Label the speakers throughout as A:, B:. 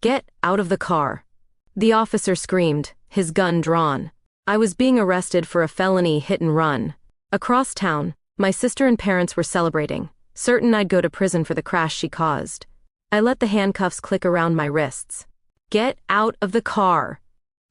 A: "Get out of the car." The officer screamed, his gun drawn. I was being arrested for a felony hit and run. Across town, my sister and parents were celebrating, certain I'd go to prison for the crash she caused. I let the handcuffs click around my wrists. "Get out of the car."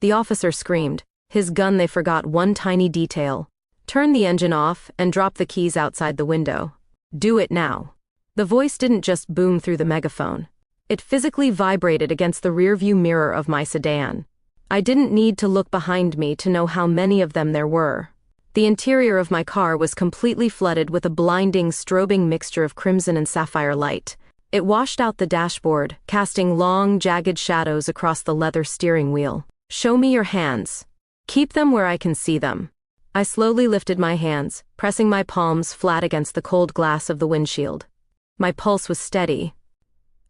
A: The officer screamed, his gun. They forgot one tiny detail. Turn the engine off and drop the keys outside the window. "Do it now." The voice didn't just boom through the megaphone. It physically vibrated against the rearview mirror of my sedan. I didn't need to look behind me to know how many of them there were. The interior of my car was completely flooded with a blinding, strobing mixture of crimson and sapphire light. It washed out the dashboard, casting long, jagged shadows across the leather steering wheel. "Show me your hands. Keep them where I can see them." I slowly lifted my hands, pressing my palms flat against the cold glass of the windshield. My pulse was steady.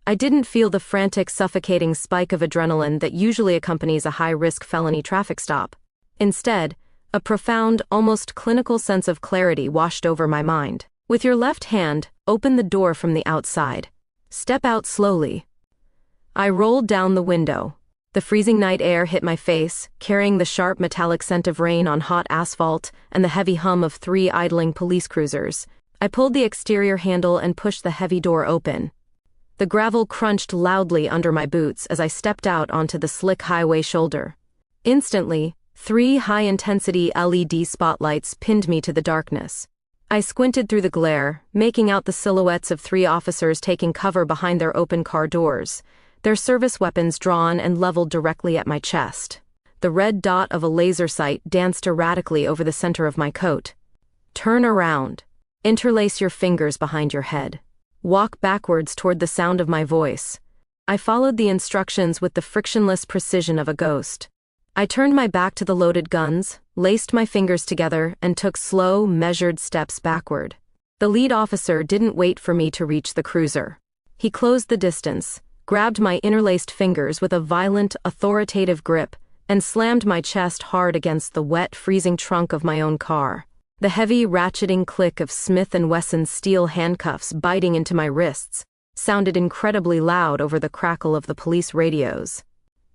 A: I didn't feel the frantic, suffocating spike of adrenaline that usually accompanies a high-risk felony traffic stop. Instead, a profound, almost clinical sense of clarity washed over my mind. "With your left hand, open the door from the outside. Step out slowly." I rolled down the window. The freezing night air hit my face, carrying the sharp metallic scent of rain on hot asphalt and the heavy hum of 3 idling police cruisers. I pulled the exterior handle and pushed the heavy door open. The gravel crunched loudly under my boots as I stepped out onto the slick highway shoulder. Instantly, 3 high-intensity LED spotlights pinned me to the darkness. I squinted through the glare, making out the silhouettes of 3 officers taking cover behind their open car doors, their service weapons drawn and leveled directly at my chest. The red dot of a laser sight danced erratically over the center of my coat. "Turn around. Interlace your fingers behind your head. Walk backwards toward the sound of my voice." I followed the instructions with the frictionless precision of a ghost. I turned my back to the loaded guns, laced my fingers together, and took slow, measured steps backward. The lead officer didn't wait for me to reach the cruiser. He closed the distance, grabbed my interlaced fingers with a violent, authoritative grip, and slammed my chest hard against the wet, freezing trunk of my own car. The heavy, ratcheting click of Smith & Wesson's steel handcuffs biting into my wrists sounded incredibly loud over the crackle of the police radios.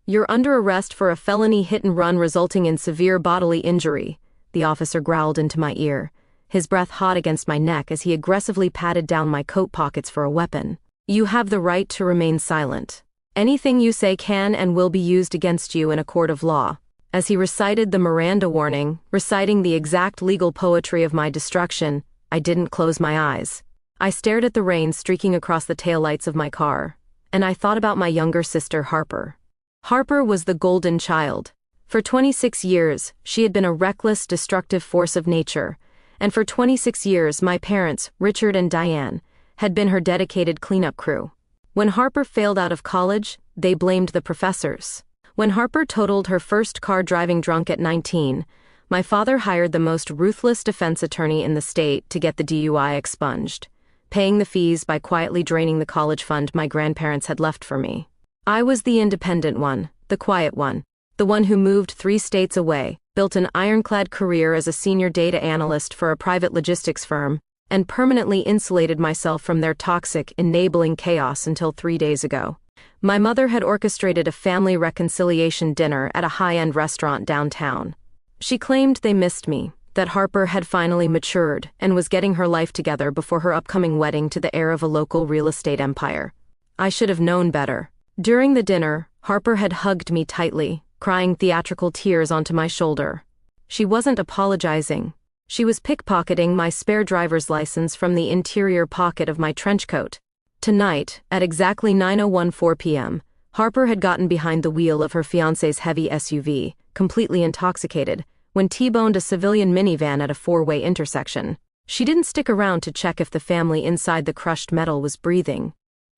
A: "You're under arrest for a felony hit-and-run resulting in severe bodily injury," the officer growled into my ear, his breath hot against my neck as he aggressively patted down my coat pockets for a weapon. "You have the right to remain silent. Anything you say can and will be used against you in a court of law." As he recited the Miranda warning, reciting the exact legal poetry of my destruction, I didn't close my eyes. I stared at the rain streaking across the taillights of my car, and I thought about my younger sister, Harper. Harper was the golden child. For 26 years, she had been a reckless, destructive force of nature, and for 26 years my parents, Richard and Diane, had been her dedicated cleanup crew. When Harper failed out of college, they blamed the professors. When Harper totaled her first car driving drunk at 19, my father hired the most ruthless defense attorney in the state to get the DUI expunged, paying the fees by quietly draining the college fund my grandparents had left for me. I was the independent one, the quiet one, the one who moved 3 states away, built an ironclad career as a senior data analyst for a private logistics firm, and permanently insulated myself from their toxic, enabling chaos until 3 days ago. My mother had orchestrated a family reconciliation dinner at a high-end restaurant downtown. She claimed they missed me, that Harper had finally matured and was getting her life together before her upcoming wedding to the heir of a local real estate empire. I should have known better. During the dinner, Harper had hugged me tightly, crying theatrical tears onto my shoulder. She wasn't apologizing. She was pickpocketing my spare driver's license from the interior pocket of my trench coat. Tonight, at exactly 9:04 p.m., Harper had gotten behind the wheel of her fiancé's heavy SUV, completely intoxicated, when T-boned a civilian minivan at a 4-way intersection. She didn't stick around to check if the family inside the crushed metal was breathing.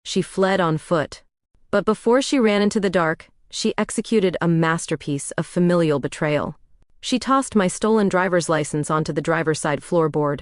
A: She fled on foot. But before she ran into the dark, she executed a masterpiece of familial betrayal. She tossed my stolen driver's license onto the driver's side floorboard.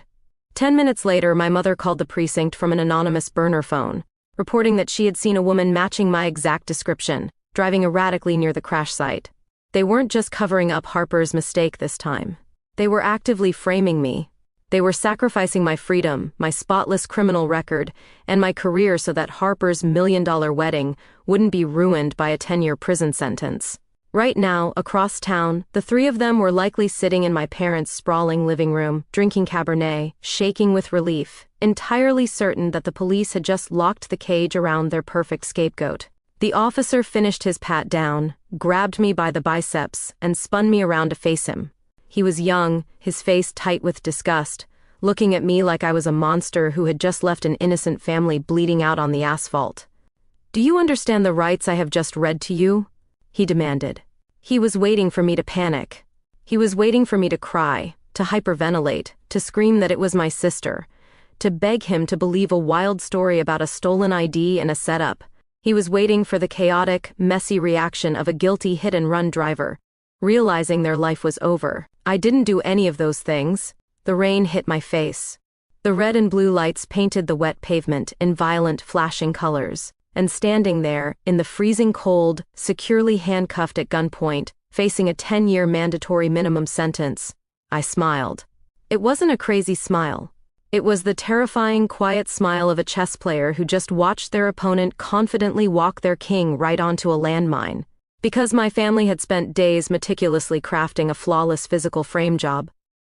A: 10 minutes later, my mother called the precinct from an anonymous burner phone, reporting that she had seen a woman matching my exact description, driving erratically near the crash site. They weren't just covering up Harper's mistake this time. They were actively framing me. They were sacrificing my freedom, my spotless criminal record, and my career so that Harper's $1 million wedding wouldn't be ruined by a 10-year prison sentence. Right now, across town, the three of them were likely sitting in my parents' sprawling living room, drinking Cabernet, shaking with relief, entirely certain that the police had just locked the cage around their perfect scapegoat. The officer finished his pat down, grabbed me by the biceps, and spun me around to face him. He was young, his face tight with disgust, looking at me like I was a monster who had just left an innocent family bleeding out on the asphalt. "Do you understand the rights I have just read to you?" he demanded. He was waiting for me to panic. He was waiting for me to cry, to hyperventilate, to scream that it was my sister, to beg him to believe a wild story about a stolen ID and a setup. He was waiting for the chaotic, messy reaction of a guilty hit-and-run driver, realizing their life was over. I didn't do any of those things. The rain hit my face. The red and blue lights painted the wet pavement in violent, flashing colors. And standing there, in the freezing cold, securely handcuffed at gunpoint, facing a 10-year mandatory minimum sentence, I smiled. It wasn't a crazy smile. It was the terrifying, quiet smile of a chess player who just watched their opponent confidently walk their king right onto a landmine. Because my family had spent days meticulously crafting a flawless physical frame job,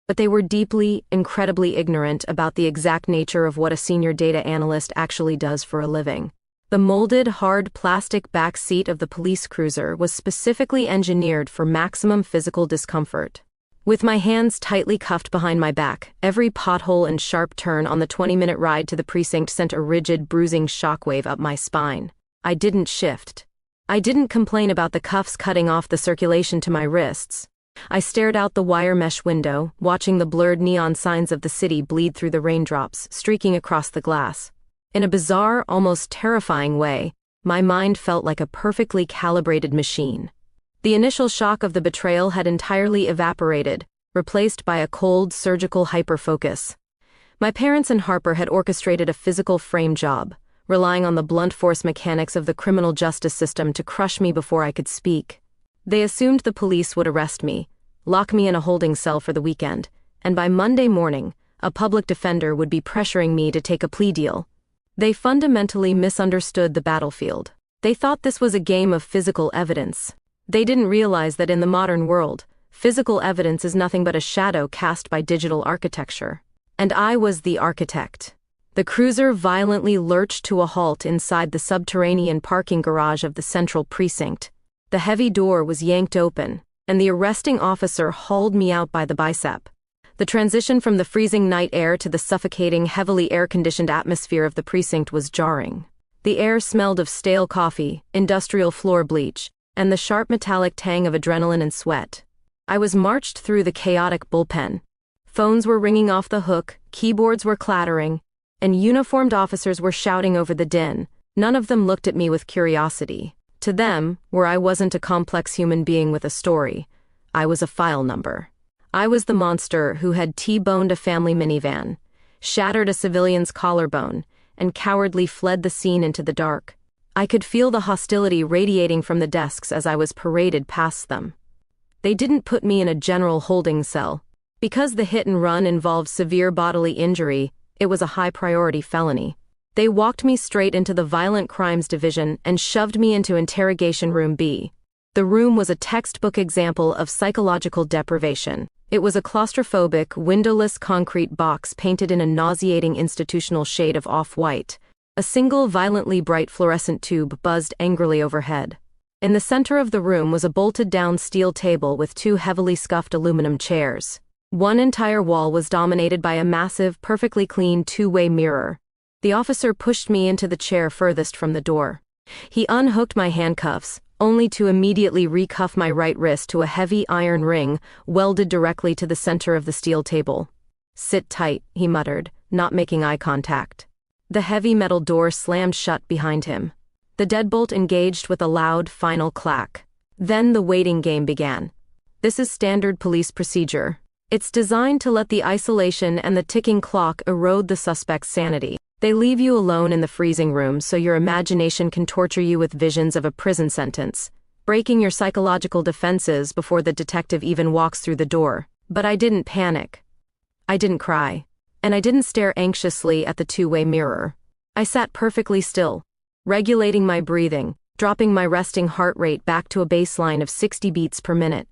A: but they were deeply, incredibly ignorant about the exact nature of what a senior data analyst actually does for a living. The molded, hard plastic back seat of the police cruiser was specifically engineered for maximum physical discomfort. With my hands tightly cuffed behind my back, every pothole and sharp turn on the 20-minute ride to the precinct sent a rigid, bruising shockwave up my spine. I didn't shift. I didn't complain about the cuffs cutting off the circulation to my wrists. I stared out the wire mesh window, watching the blurred neon signs of the city bleed through the raindrops, streaking across the glass. In a bizarre, almost terrifying way, my mind felt like a perfectly calibrated machine. The initial shock of the betrayal had entirely evaporated, replaced by a cold, surgical hyperfocus. My parents and Harper had orchestrated a physical frame job, relying on the blunt force mechanics of the criminal justice system to crush me before I could speak. They assumed the police would arrest me, lock me in a holding cell for the weekend, and by Monday morning, a public defender would be pressuring me to take a plea deal. They fundamentally misunderstood the battlefield. They thought this was a game of physical evidence. They didn't realize that in the modern world, physical evidence is nothing but a shadow cast by digital architecture. And I was the architect. The cruiser violently lurched to a halt inside the subterranean parking garage of the central precinct. The heavy door was yanked open, and the arresting officer hauled me out by the bicep. The transition from the freezing night air to the suffocating, heavily air-conditioned atmosphere of the precinct was jarring. The air smelled of stale coffee, industrial floor bleach, and the sharp metallic tang of adrenaline and sweat. I was marched through the chaotic bullpen. Phones were ringing off the hook, keyboards were clattering, and uniformed officers were shouting over the din. None of them looked at me with curiosity. To them, where I wasn't a complex human being with a story, I was a file number. I was the monster who had T-boned a family minivan, shattered a civilian's collarbone, and cowardly fled the scene into the dark. I could feel the hostility radiating from the desks as I was paraded past them. They didn't put me in a general holding cell. Because the hit and run involved severe bodily injury, it was a high-priority felony. They walked me straight into the Violent Crimes Division and shoved me into Interrogation Room B. The room was a textbook example of psychological deprivation. It was a claustrophobic, windowless concrete box painted in a nauseating institutional shade of off-white. A single violently bright fluorescent tube buzzed angrily overhead. In the center of the room was a bolted-down steel table with two heavily scuffed aluminum chairs. One entire wall was dominated by a massive, perfectly clean two-way mirror. The officer pushed me into the chair furthest from the door. He unhooked my handcuffs, only to immediately recuff my right wrist to a heavy iron ring welded directly to the center of the steel table. "Sit tight," he muttered, not making eye contact. The heavy metal door slammed shut behind him. The deadbolt engaged with a loud, final clack. Then the waiting game began. This is standard police procedure. It's designed to let the isolation and the ticking clock erode the suspect's sanity. They leave you alone in the freezing room so your imagination can torture you with visions of a prison sentence, breaking your psychological defenses before the detective even walks through the door. But I didn't panic. I didn't cry. And I didn't stare anxiously at the two-way mirror. I sat perfectly still, regulating my breathing, dropping my resting heart rate back to a baseline of 60 beats per minute.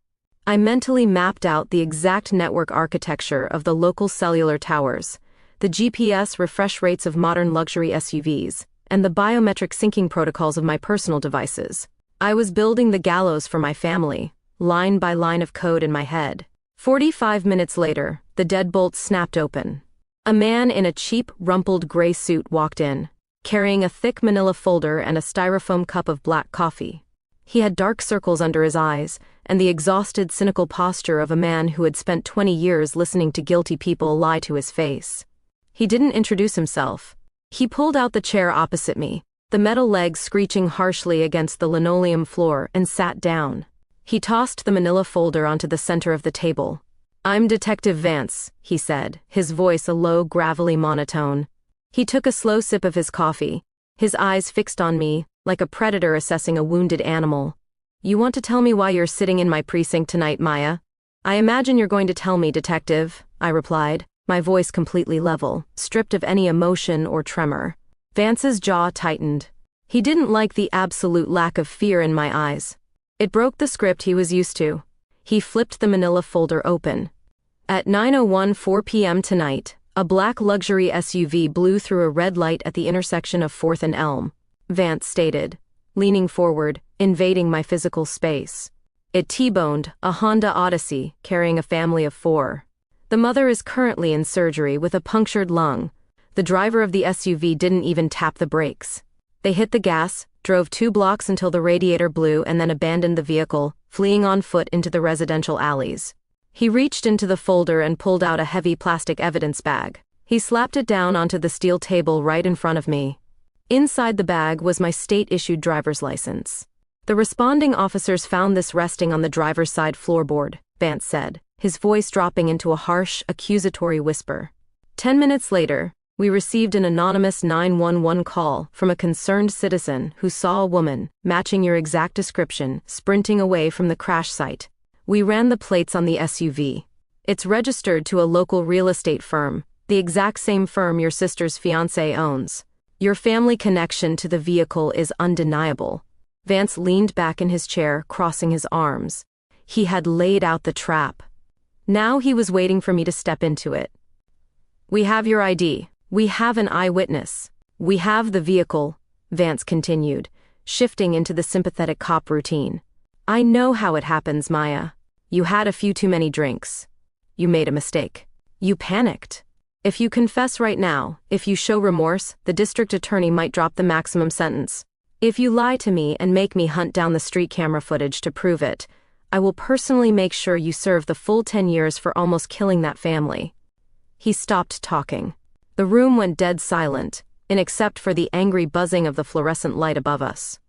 A: I mentally mapped out the exact network architecture of the local cellular towers, the GPS refresh rates of modern luxury SUVs, and the biometric syncing protocols of my personal devices. I was building the gallows for my family, line by line of code in my head. 45 minutes later, the deadbolt snapped open. A man in a cheap, rumpled gray suit walked in, carrying a thick manila folder and a styrofoam cup of black coffee. He had dark circles under his eyes, and the exhausted, cynical posture of a man who had spent 20 years listening to guilty people lie to his face. He didn't introduce himself. He pulled out the chair opposite me, the metal legs screeching harshly against the linoleum floor, and sat down. He tossed the manila folder onto the center of the table. "I'm Detective Vance," he said, his voice a low, gravelly monotone. He took a slow sip of his coffee, his eyes fixed on me, like a predator assessing a wounded animal. "You want to tell me why you're sitting in my precinct tonight, Maya?" "I imagine you're going to tell me, Detective," I replied, my voice completely level, stripped of any emotion or tremor. Vance's jaw tightened. He didn't like the absolute lack of fear in my eyes. It broke the script he was used to. He flipped the manila folder open. At 9:04 p.m. tonight, a black luxury SUV blew through a red light at the intersection of 4th and Elm, Vance stated, leaning forward, invading my physical space. It T-boned a Honda Odyssey carrying a family of 4. The mother is currently in surgery with a punctured lung. The driver of the SUV didn't even tap the brakes. They hit the gas, drove 2 blocks until the radiator blew, and then abandoned the vehicle, fleeing on foot into the residential alleys. He reached into the folder and pulled out a heavy plastic evidence bag. He slapped it down onto the steel table right in front of me. Inside the bag was my state-issued driver's license. "The responding officers found this resting on the driver's side floorboard," Vance said, his voice dropping into a harsh, accusatory whisper. 10 minutes later, we received an anonymous 911 call from a concerned citizen who saw a woman, matching your exact description, sprinting away from the crash site. We ran the plates on the SUV. It's registered to a local real estate firm, the exact same firm your sister's fiancé owns. Your family connection to the vehicle is undeniable." Vance leaned back in his chair, crossing his arms. He had laid out the trap. Now he was waiting for me to step into it. "We have your ID. We have an eyewitness. We have the vehicle," Vance continued, shifting into the sympathetic cop routine. "I know how it happens, Maya. You had a few too many drinks. You made a mistake. You panicked. If you confess right now, if you show remorse, the district attorney might drop the maximum sentence. If you lie to me and make me hunt down the street camera footage to prove it, I will personally make sure you serve the full 10 years for almost killing that family." He stopped talking. The room went dead silent, except for the angry buzzing of the fluorescent light above us.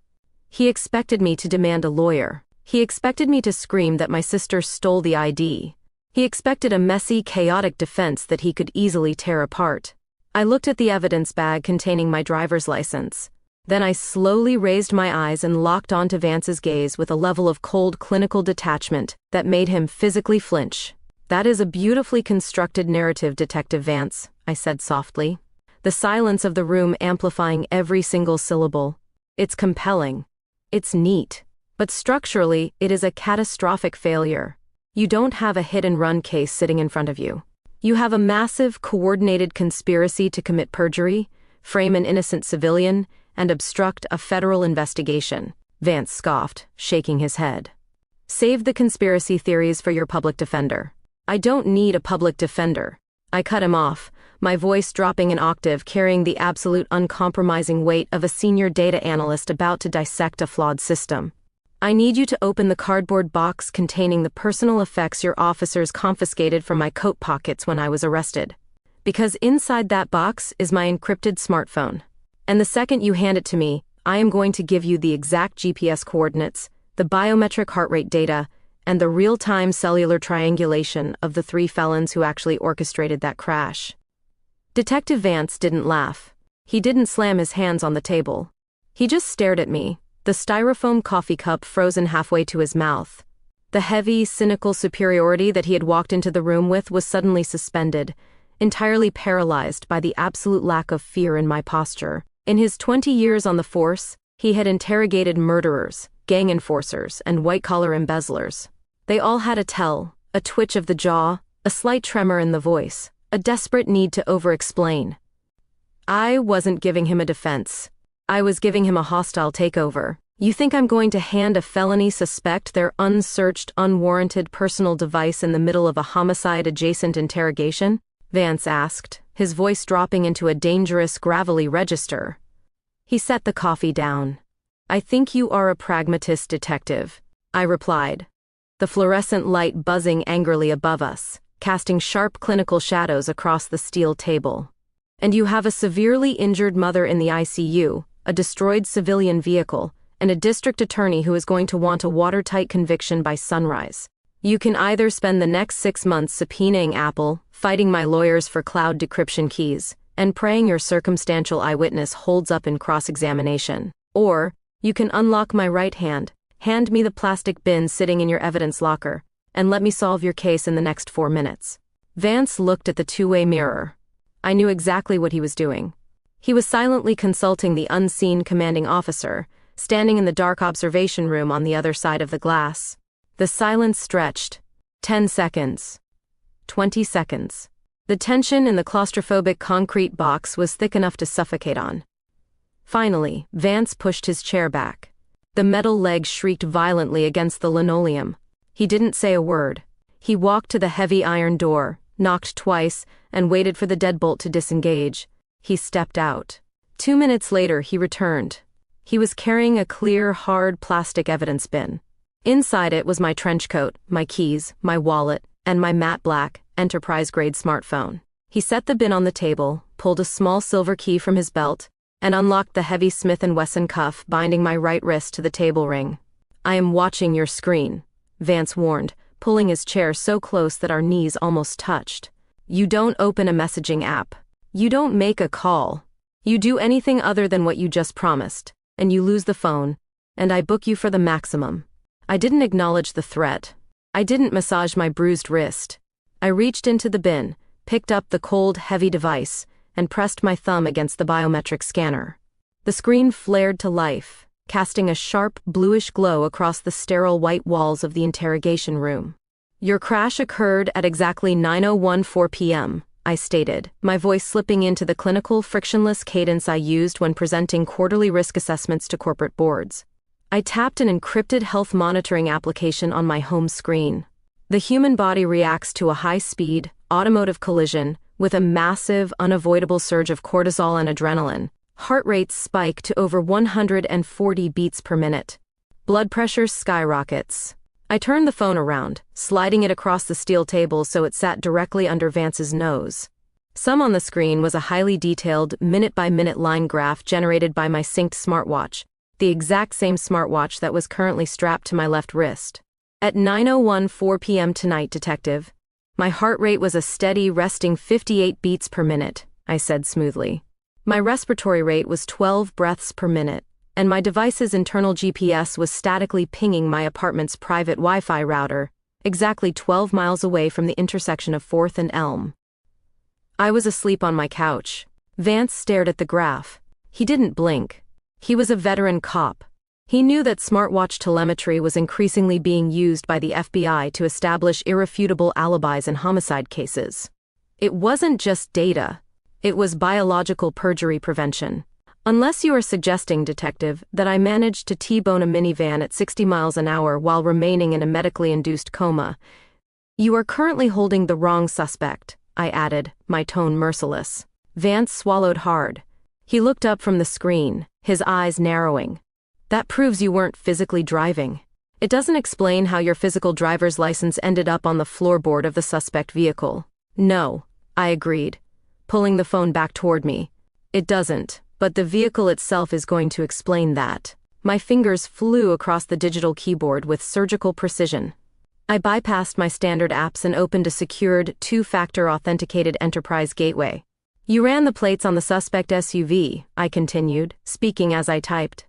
A: He expected me to demand a lawyer. He expected me to scream that my sister stole the ID. He expected a messy, chaotic defense that he could easily tear apart. I looked at the evidence bag containing my driver's license. Then I slowly raised my eyes and locked onto Vance's gaze with a level of cold, clinical detachment that made him physically flinch. "That is a beautifully constructed narrative, Detective Vance," I said softly, the silence of the room amplifying every single syllable. "It's compelling. It's neat. But structurally, it is a catastrophic failure. You don't have a hit-and-run case sitting in front of you. You have a massive, coordinated conspiracy to commit perjury, frame an innocent civilian, and obstruct a federal investigation," Vance scoffed, shaking his head. "Save the conspiracy theories for your public defender." "I don't need a public defender." I cut him off, my voice dropping an octave, carrying the absolute uncompromising weight of a senior data analyst about to dissect a flawed system. "I need you to open the cardboard box containing the personal effects your officers confiscated from my coat pockets when I was arrested. Because inside that box is my encrypted smartphone. And the second you hand it to me, I am going to give you the exact GPS coordinates, the biometric heart rate data, and the real-time cellular triangulation of the 3 felons who actually orchestrated that crash." Detective Vance didn't laugh. He didn't slam his hands on the table. He just stared at me, the styrofoam coffee cup frozen halfway to his mouth. The heavy, cynical superiority that he had walked into the room with was suddenly suspended, entirely paralyzed by the absolute lack of fear in my posture. In his 20 years on the force, he had interrogated murderers, gang enforcers, and white-collar embezzlers. They all had a tell, a twitch of the jaw, a slight tremor in the voice, a desperate need to over-explain. I wasn't giving him a defense. I was giving him a hostile takeover. You think I'm going to hand a felony suspect their unsearched, unwarranted personal device in the middle of a homicide-adjacent interrogation? Vance asked, his voice dropping into a dangerous, gravelly register. He set the coffee down. I think you are a pragmatist detective, I replied, the fluorescent light buzzing angrily above us, casting sharp clinical shadows across the steel table. And you have a severely injured mother in the ICU, a destroyed civilian vehicle, and a district attorney who is going to want a watertight conviction by sunrise. You can either spend the next 6 months subpoenaing Apple, fighting my lawyers for cloud decryption keys, and praying your circumstantial eyewitness holds up in cross-examination. Or, you can unlock my right hand, hand me the plastic bin sitting in your evidence locker, and let me solve your case in the next 4 minutes. Vance looked at the two-way mirror. I knew exactly what he was doing. He was silently consulting the unseen commanding officer, standing in the dark observation room on the other side of the glass. The silence stretched. 10 seconds. 20 seconds. The tension in the claustrophobic concrete box was thick enough to suffocate on. Finally, Vance pushed his chair back. The metal leg shrieked violently against the linoleum. He didn't say a word. He walked to the heavy iron door, knocked twice, and waited for the deadbolt to disengage. He stepped out. 2 minutes later, he returned. He was carrying a clear, hard plastic evidence bin. Inside it was my trench coat, my keys, my wallet, and my matte black, enterprise-grade smartphone. He set the bin on the table, pulled a small silver key from his belt, and unlocked the heavy Smith & Wesson cuff binding my right wrist to the table ring. I am watching your screen, Vance warned, pulling his chair so close that our knees almost touched. You don't open a messaging app. You don't make a call. You do anything other than what you just promised, and you lose the phone, and I book you for the maximum. I didn't acknowledge the threat. I didn't massage my bruised wrist. I reached into the bin, picked up the cold, heavy device, and pressed my thumb against the biometric scanner. The screen flared to life, casting a sharp, bluish glow across the sterile white walls of the interrogation room. Your crash occurred at exactly 9:04 p.m., I stated, my voice slipping into the clinical, frictionless cadence I used when presenting quarterly risk assessments to corporate boards. I tapped an encrypted health monitoring application on my home screen. The human body reacts to a high-speed, automotive collision with a massive, unavoidable surge of cortisol and adrenaline. Heart rates spike to over 140 beats per minute. Blood pressure skyrockets. I turned the phone around, sliding it across the steel table so it sat directly under Vance's nose. Some on the screen was a highly detailed, minute-by-minute line graph generated by my synced smartwatch, the exact same smartwatch that was currently strapped to my left wrist. At 9:04 p.m. tonight, Detective, my heart rate was a steady, resting 58 beats per minute, I said smoothly. My respiratory rate was 12 breaths per minute, and my device's internal GPS was statically pinging my apartment's private Wi-Fi router, exactly 12 miles away from the intersection of 4th and Elm. I was asleep on my couch. Vance stared at the graph. He didn't blink. He was a veteran cop. He knew that smartwatch telemetry was increasingly being used by the FBI to establish irrefutable alibis in homicide cases. It wasn't just data. It was biological perjury prevention. Unless you are suggesting, Detective, that I managed to T-bone a minivan at 60 miles an hour while remaining in a medically induced coma, you are currently holding the wrong suspect, I added, my tone merciless. Vance swallowed hard. He looked up from the screen, his eyes narrowing. That proves you weren't physically driving. It doesn't explain how your physical driver's license ended up on the floorboard of the suspect vehicle. No, I agreed, pulling the phone back toward me. It doesn't, but the vehicle itself is going to explain that. My fingers flew across the digital keyboard with surgical precision. I bypassed my standard apps and opened a secured, two-factor authenticated enterprise gateway. You ran the plates on the suspect SUV, I continued, speaking as I typed.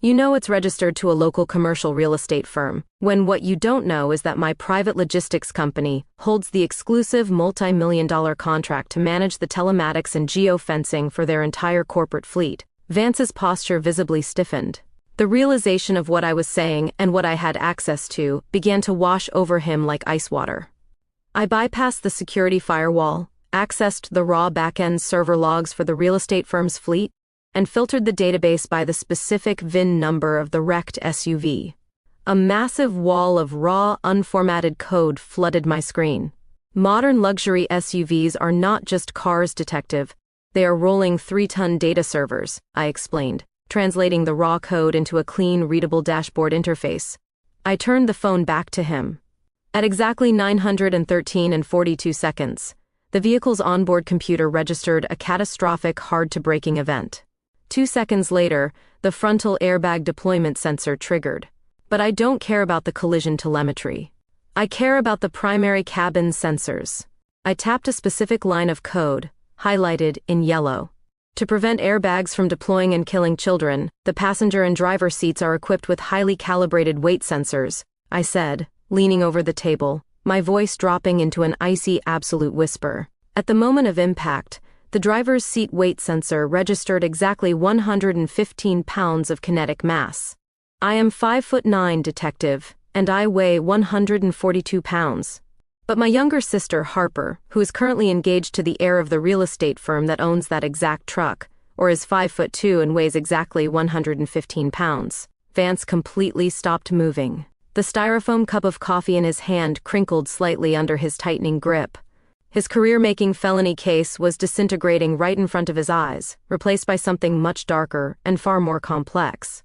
A: You know it's registered to a local commercial real estate firm, when what you don't know is that my private logistics company holds the exclusive multi-million-dollar contract to manage the telematics and geofencing for their entire corporate fleet. Vance's posture visibly stiffened. The realization of what I was saying and what I had access to began to wash over him like ice water. I bypassed the security firewall, accessed the raw back-end server logs for the real estate firm's fleet, and filtered the database by the specific VIN number of the wrecked SUV. A massive wall of raw, unformatted code flooded my screen. Modern luxury SUVs are not just cars, detective. They are rolling 3-ton data servers, I explained, translating the raw code into a clean, readable dashboard interface. I turned the phone back to him. At exactly 913 and 42 seconds, the vehicle's onboard computer registered a catastrophic, hard-to-breaking event. 2 seconds later, the frontal airbag deployment sensor triggered. But I don't care about the collision telemetry. I care about the primary cabin sensors. I tapped a specific line of code, highlighted in yellow. To prevent airbags from deploying and killing children, the passenger and driver seats are equipped with highly calibrated weight sensors, I said, leaning over the table, my voice dropping into an icy absolute whisper. At the moment of impact, the driver's seat weight sensor registered exactly 115 pounds of kinetic mass. I am 5'9", detective, and I weigh 142 pounds. But my younger sister, Harper, who is currently engaged to the heir of the real estate firm that owns that exact truck, or is 5'2" and weighs exactly 115 pounds. Vance completely stopped moving. The styrofoam cup of coffee in his hand crinkled slightly under his tightening grip. His career-making felony case was disintegrating right in front of his eyes, replaced by something much darker and far more complex.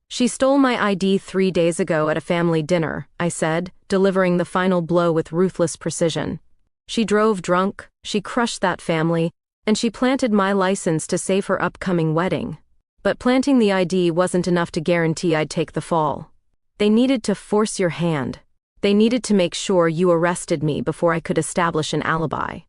A: She stole my ID 3 days ago at a family dinner, I said, delivering the final blow with ruthless precision. She drove drunk, she crushed that family, and she planted my license to save her upcoming wedding. But planting the ID wasn't enough to guarantee I'd take the fall. They needed to force your hand. They needed to make sure you arrested me before I could establish an alibi.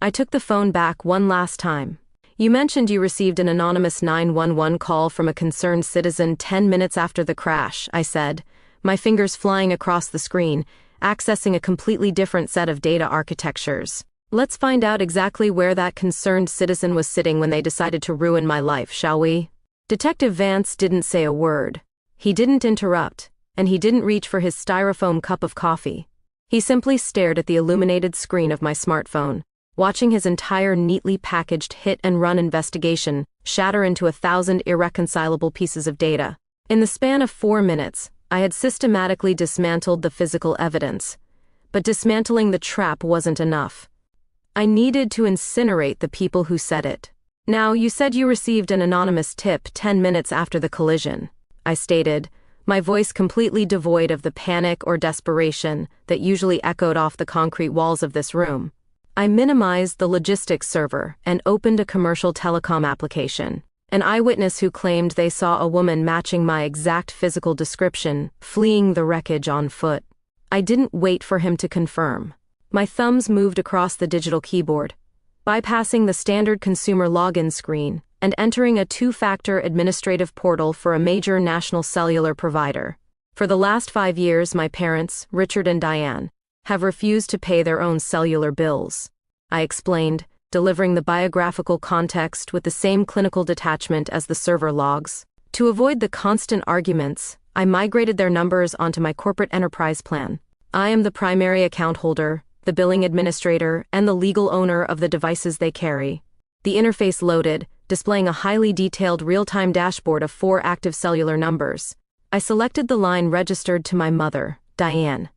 A: I took the phone back one last time. You mentioned you received an anonymous 911 call from a concerned citizen 10 minutes after the crash, I said, my fingers flying across the screen, accessing a completely different set of data architectures. Let's find out exactly where that concerned citizen was sitting when they decided to ruin my life, shall we? Detective Vance didn't say a word. He didn't interrupt. And he didn't reach for his styrofoam cup of coffee. He simply stared at the illuminated screen of my smartphone, watching his entire neatly packaged hit-and-run investigation shatter into 1,000 irreconcilable pieces of data. In the span of 4 minutes, I had systematically dismantled the physical evidence. But dismantling the trap wasn't enough. I needed to incinerate the people who said it. Now, you said you received an anonymous tip 10 minutes after the collision, I stated, my voice completely devoid of the panic or desperation that usually echoed off the concrete walls of this room. I minimized the logistics server and opened a commercial telecom application. An eyewitness who claimed they saw a woman matching my exact physical description, fleeing the wreckage on foot. I didn't wait for him to confirm. My thumbs moved across the digital keyboard, bypassing the standard consumer login screen and entering a 2-factor administrative portal for a major national cellular provider. For the last 5 years, my parents, Richard and Diane, have refused to pay their own cellular bills. I explained, delivering the biographical context with the same clinical detachment as the server logs. To avoid the constant arguments, I migrated their numbers onto my corporate enterprise plan. I am the primary account holder, the billing administrator, and the legal owner of the devices they carry. The interface loaded, displaying a highly detailed real-time dashboard of 4 active cellular numbers. I selected the line registered to my mother, Diane.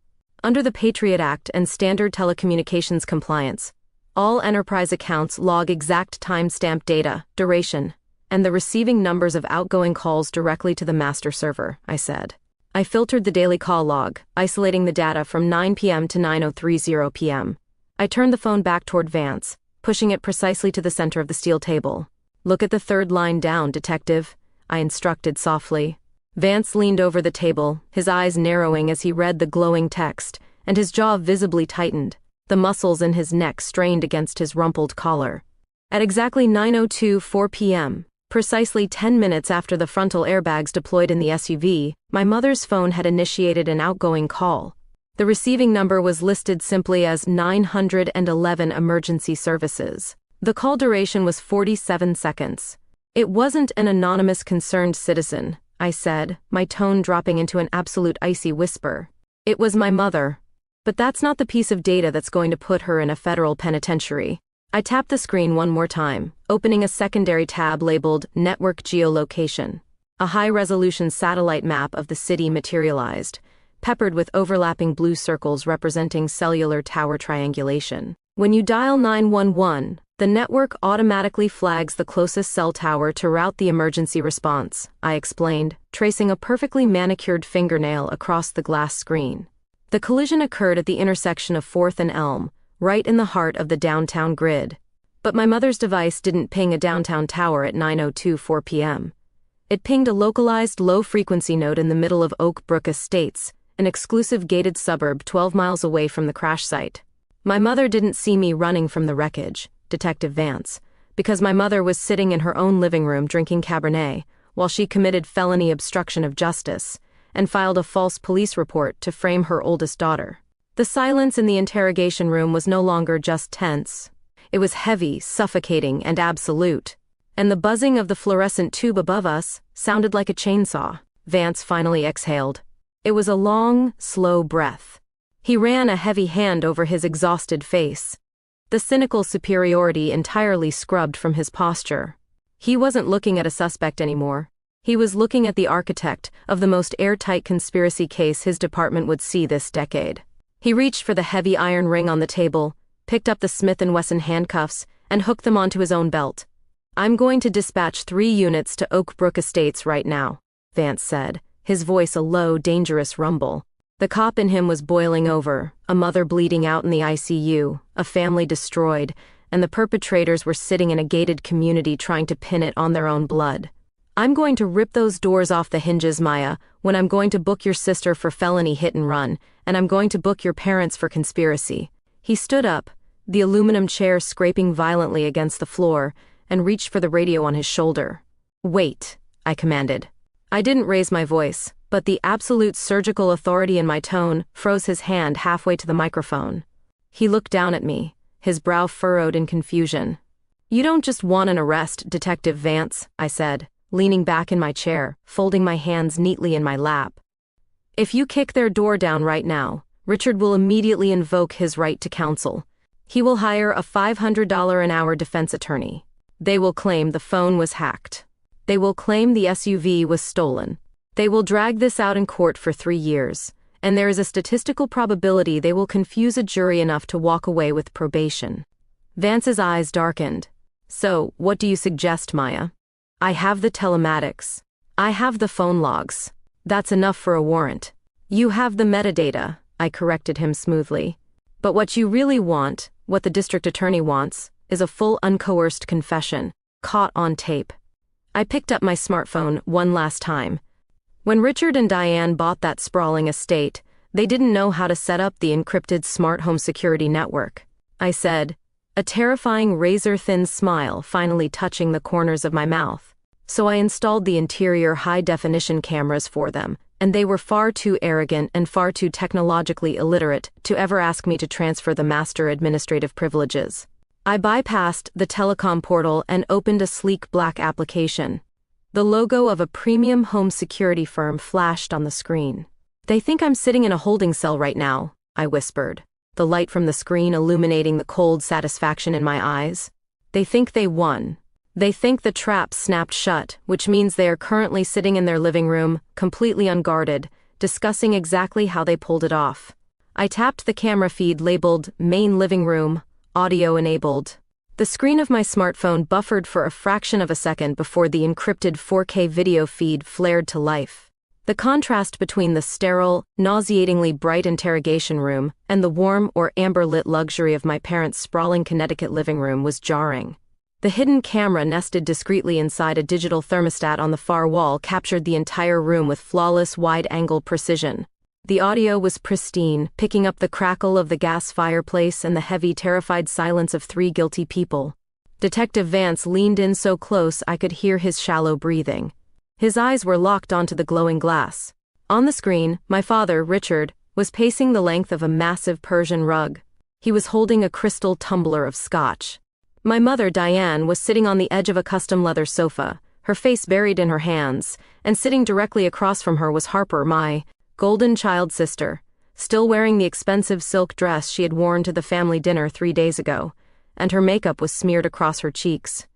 A: Under the Patriot Act and standard telecommunications compliance, all enterprise accounts log exact timestamp data, duration, and the receiving numbers of outgoing calls directly to the master server, I said. I filtered the daily call log, isolating the data from 9 p.m. to 9:30 p.m. I turned the phone back toward Vance, pushing it precisely to the center of the steel table. Look at the 3rd line down, detective, I instructed softly. Vance leaned over the table, his eyes narrowing as he read the glowing text, and his jaw visibly tightened, the muscles in his neck strained against his rumpled collar. At exactly 9:04 p.m., Precisely 10 minutes after the frontal airbags deployed in the SUV, my mother's phone had initiated an outgoing call. The receiving number was listed simply as 911 Emergency Services. The call duration was 47 seconds. "It wasn't an anonymous concerned citizen," I said, my tone dropping into an absolute icy whisper. "It was my mother. But that's not the piece of data that's going to put her in a federal penitentiary." I tapped the screen one more time, opening a secondary tab labeled Network Geolocation. A high-resolution satellite map of the city materialized, peppered with overlapping blue circles representing cellular tower triangulation. When you dial 911, the network automatically flags the closest cell tower to route the emergency response, I explained, tracing a perfectly manicured fingernail across the glass screen. The collision occurred at the intersection of 4th and Elm, right in the heart of the downtown grid. But my mother's device didn't ping a downtown tower at 9:02:04 p.m. It pinged a localized low-frequency node in the middle of Oak Brook Estates, an exclusive gated suburb 12 miles away from the crash site. My mother didn't see me running from the wreckage, Detective Vance, because my mother was sitting in her own living room drinking Cabernet, while she committed felony obstruction of justice, and filed a false police report to frame her oldest daughter. The silence in the interrogation room was no longer just tense. It was heavy, suffocating, and absolute. And the buzzing of the fluorescent tube above us sounded like a chainsaw. Vance finally exhaled. It was a long, slow breath. He ran a heavy hand over his exhausted face. The cynical superiority entirely scrubbed from his posture. He wasn't looking at a suspect anymore. He was looking at the architect of the most airtight conspiracy case his department would see this decade. He reached for the heavy iron ring on the table, picked up the Smith & Wesson handcuffs, and hooked them onto his own belt. "I'm going to dispatch 3 units to Oak Brook Estates right now," Vance said, his voice a low, dangerous rumble. The cop in him was boiling over, a mother bleeding out in the ICU, a family destroyed, and the perpetrators were sitting in a gated community trying to pin it on their own blood. "I'm going to rip those doors off the hinges, Maya, when I'm going to book your sister for felony hit and run, and I'm going to book your parents for conspiracy." He stood up, the aluminum chair scraping violently against the floor, and reached for the radio on his shoulder. "Wait," I commanded. I didn't raise my voice, but the absolute surgical authority in my tone froze his hand halfway to the microphone. He looked down at me, his brow furrowed in confusion. "You don't just want an arrest, Detective Vance," I said, leaning back in my chair, folding my hands neatly in my lap. "If you kick their door down right now, Richard will immediately invoke his right to counsel. He will hire a $500 an hour defense attorney. They will claim the phone was hacked. They will claim the SUV was stolen. They will drag this out in court for 3 years, and there is a statistical probability they will confuse a jury enough to walk away with probation." Vance's eyes darkened. "So, what do you suggest, Maya?" "I have the telematics. I have the phone logs. That's enough for a warrant." "You have the metadata," I corrected him smoothly. "But what you really want, what the district attorney wants, is a full uncoerced confession, caught on tape." I picked up my smartphone one last time. When Richard and Diane bought that sprawling estate, they didn't know how to set up the encrypted smart home security network. I said, a terrifying razor-thin smile finally touching the corners of my mouth. So I installed the interior high-definition cameras for them, and they were far too arrogant and far too technologically illiterate to ever ask me to transfer the master administrative privileges. I bypassed the telecom portal and opened a sleek black application. The logo of a premium home security firm flashed on the screen. "They think I'm sitting in a holding cell right now," I whispered, the light from the screen illuminating the cold satisfaction in my eyes. "They think they won. They think the trap snapped shut, which means they are currently sitting in their living room, completely unguarded, discussing exactly how they pulled it off." I tapped the camera feed labeled Main Living Room, Audio Enabled. The screen of my smartphone buffered for a fraction of a second before the encrypted 4K video feed flared to life. The contrast between the sterile, nauseatingly bright interrogation room and the warm or amber-lit luxury of my parents' sprawling Connecticut living room was jarring. The hidden camera nested discreetly inside a digital thermostat on the far wall captured the entire room with flawless wide-angle precision. The audio was pristine, picking up the crackle of the gas fireplace and the heavy, terrified silence of 3 guilty people. Detective Vance leaned in so close I could hear his shallow breathing. His eyes were locked onto the glowing glass. On the screen, my father, Richard, was pacing the length of a massive Persian rug. He was holding a crystal tumbler of scotch. My mother, Diane, was sitting on the edge of a custom leather sofa, her face buried in her hands, and sitting directly across from her was Harper, my golden child sister, still wearing the expensive silk dress she had worn to the family dinner 3 days ago, and her makeup was smeared across her cheeks.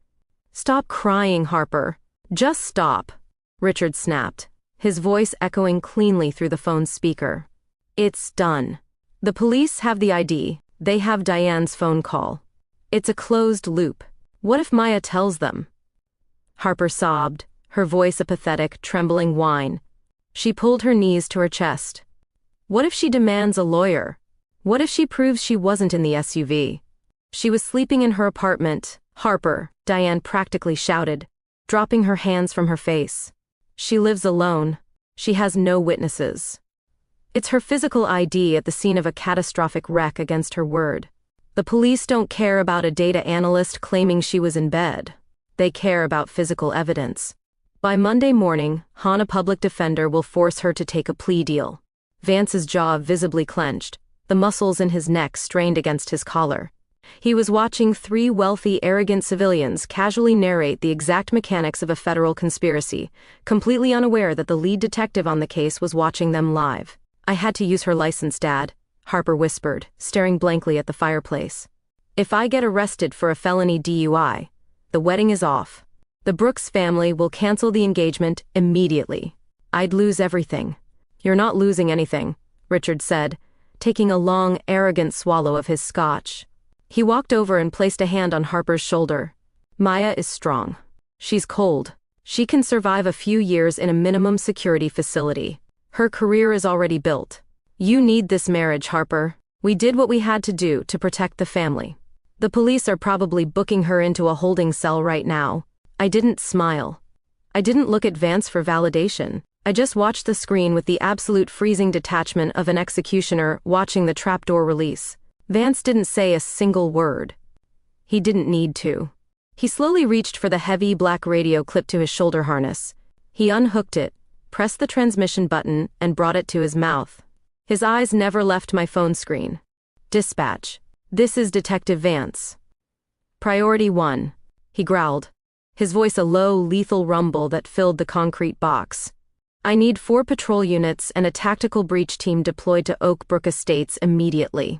A: "Stop crying, Harper. Just stop," Richard snapped, his voice echoing cleanly through the phone's speaker. "It's done. The police have the ID, they have Diane's phone call. It's a closed loop. What if Maya tells them?" Harper sobbed, her voice a pathetic, trembling whine. She pulled her knees to her chest. What if she demands a lawyer? What if she proves she wasn't in the SUV? She was sleeping in her apartment. "Harper," Diane practically shouted, dropping her hands from her face. "She lives alone. She has no witnesses. It's her physical ID at the scene of a catastrophic wreck against her word. The police don't care about a data analyst claiming she was in bed. They care about physical evidence. By Monday morning, Han, a public defender, will force her to take a plea deal." Vance's jaw visibly clenched, the muscles in his neck strained against his collar. He was watching 3 wealthy, arrogant civilians casually narrate the exact mechanics of a federal conspiracy, completely unaware that the lead detective on the case was watching them live. "I had to use her license, Dad," Harper whispered, staring blankly at the fireplace. "If I get arrested for a felony DUI, the wedding is off. The Brooks family will cancel the engagement immediately. I'd lose everything." "You're not losing anything," Richard said, taking a long, arrogant swallow of his scotch. He walked over and placed a hand on Harper's shoulder. "Maya is strong. She's cold. She can survive a few years in a minimum security facility. Her career is already built. You need this marriage, Harper. We did what we had to do to protect the family. The police are probably booking her into a holding cell right now." I didn't smile. I didn't look at Vance for validation. I just watched the screen with the absolute freezing detachment of an executioner watching the trapdoor release. Vance didn't say a single word. He didn't need to. He slowly reached for the heavy black radio clipped to his shoulder harness. He unhooked it, pressed the transmission button, and brought it to his mouth. His eyes never left my phone screen. "Dispatch. This is Detective Vance. Priority 1, he growled, his voice a low, lethal rumble that filled the concrete box. "I need 4 patrol units and a tactical breach team deployed to Oak Brook Estates immediately.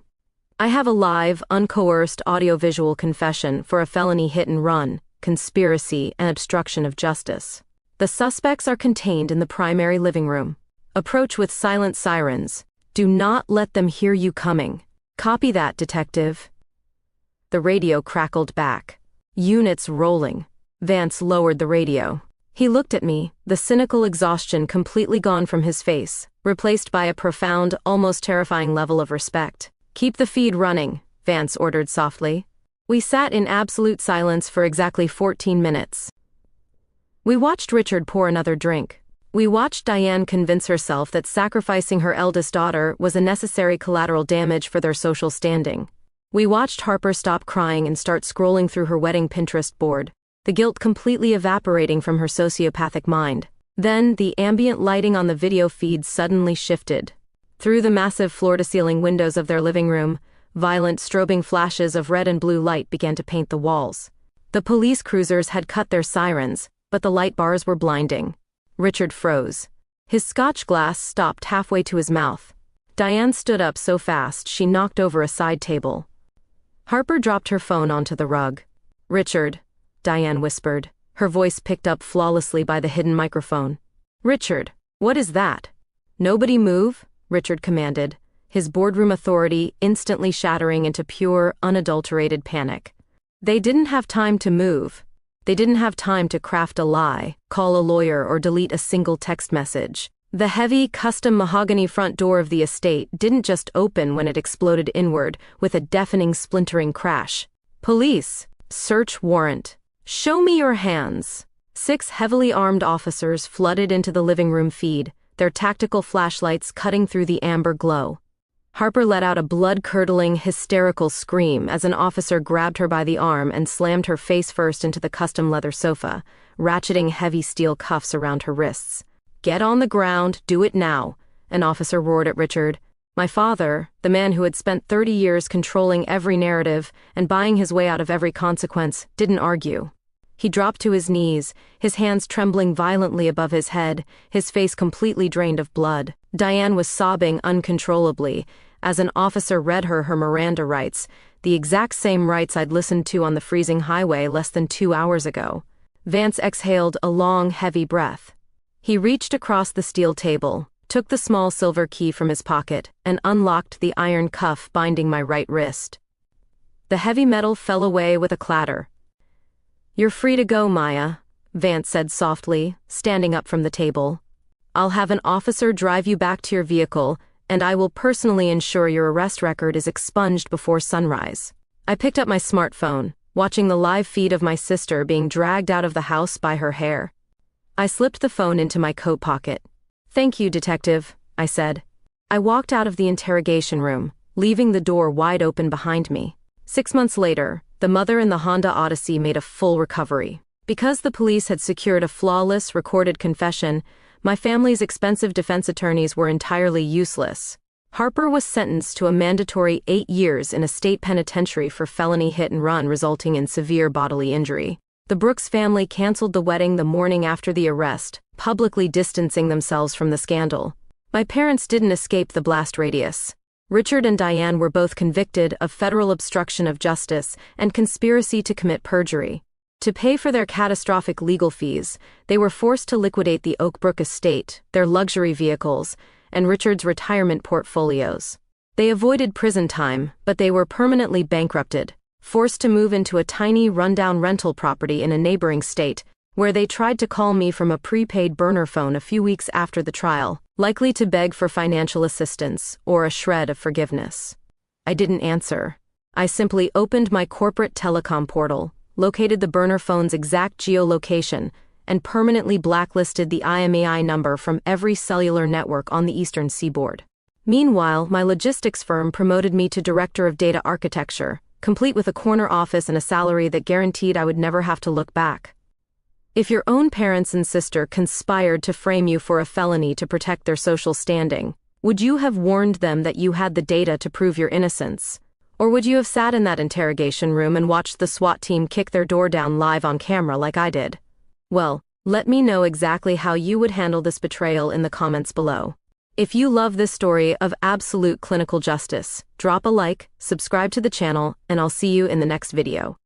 A: I have a live, uncoerced audiovisual confession for a felony hit and run, conspiracy, and obstruction of justice. The suspects are contained in the primary living room. Approach with silent sirens. Do not let them hear you coming. Copy that, detective." The radio crackled back. "Units rolling." Vance lowered the radio. He looked at me, the cynical exhaustion completely gone from his face, replaced by a profound, almost terrifying level of respect. "Keep the feed running," Vance ordered softly. We sat in absolute silence for exactly 14 minutes. We watched Richard pour another drink. We watched Diane convince herself that sacrificing her eldest daughter was a necessary collateral damage for their social standing. We watched Harper stop crying and start scrolling through her wedding Pinterest board, the guilt completely evaporating from her sociopathic mind. Then, the ambient lighting on the video feed suddenly shifted. Through the massive floor-to-ceiling windows of their living room, violent strobing flashes of red and blue light began to paint the walls. The police cruisers had cut their sirens, but the light bars were blinding. Richard froze. His scotch glass stopped halfway to his mouth. Diane stood up so fast she knocked over a side table. Harper dropped her phone onto the rug. "Richard," Diane whispered, her voice picked up flawlessly by the hidden microphone. "Richard, what is that?" "Nobody move," Richard commanded, his boardroom authority instantly shattering into pure, unadulterated panic. They didn't have time to move. They didn't have time to craft a lie, call a lawyer, or delete a single text message. The heavy, custom mahogany front door of the estate didn't just open when it exploded inward with a deafening, splintering crash. "Police! Search warrant! Show me your hands!" 6 heavily armed officers flooded into the living room feed, their tactical flashlights cutting through the amber glow. Harper let out a blood-curdling, hysterical scream as an officer grabbed her by the arm and slammed her face first into the custom leather sofa, ratcheting heavy steel cuffs around her wrists. "Get on the ground, do it now," an officer roared at Richard. My father, the man who had spent 30 years controlling every narrative and buying his way out of every consequence, didn't argue. He dropped to his knees, his hands trembling violently above his head, his face completely drained of blood. Diane was sobbing uncontrollably as an officer read her Miranda rights, the exact same rights I'd listened to on the freezing highway less than 2 hours ago. Vance exhaled a long, heavy breath. He reached across the steel table, took the small silver key from his pocket, and unlocked the iron cuff binding my right wrist. The heavy metal fell away with a clatter. "You're free to go, Maya," Vance said softly, standing up from the table. "I'll have an officer drive you back to your vehicle, and I will personally ensure your arrest record is expunged before sunrise." I picked up my smartphone, watching the live feed of my sister being dragged out of the house by her hair. I slipped the phone into my coat pocket. "Thank you, Detective," I said. I walked out of the interrogation room, leaving the door wide open behind me. 6 months later, the mother in the Honda Odyssey made a full recovery. Because the police had secured a flawless, recorded confession, my family's expensive defense attorneys were entirely useless. Harper was sentenced to a mandatory 8 years in a state penitentiary for felony hit and run resulting in severe bodily injury. The Brooks family canceled the wedding the morning after the arrest, publicly distancing themselves from the scandal. My parents didn't escape the blast radius. Richard and Diane were both convicted of federal obstruction of justice and conspiracy to commit perjury. To pay for their catastrophic legal fees, they were forced to liquidate the Oakbrook estate, their luxury vehicles, and Richard's retirement portfolios. They avoided prison time, but they were permanently bankrupted, forced to move into a tiny, rundown rental property in a neighboring state, where they tried to call me from a prepaid burner phone a few weeks after the trial, likely to beg for financial assistance or a shred of forgiveness. I didn't answer. I simply opened my corporate telecom portal, located the burner phone's exact geolocation, and permanently blacklisted the IMEI number from every cellular network on the eastern seaboard. Meanwhile, my logistics firm promoted me to Director of Data Architecture, complete with a corner office and a salary that guaranteed I would never have to look back. If your own parents and sister conspired to frame you for a felony to protect their social standing, would you have warned them that you had the data to prove your innocence? Or would you have sat in that interrogation room and watched the SWAT team kick their door down live on camera like I did? Well, let me know exactly how you would handle this betrayal in the comments below. If you love this story of absolute clinical justice, drop a like, subscribe to the channel, and I'll see you in the next video.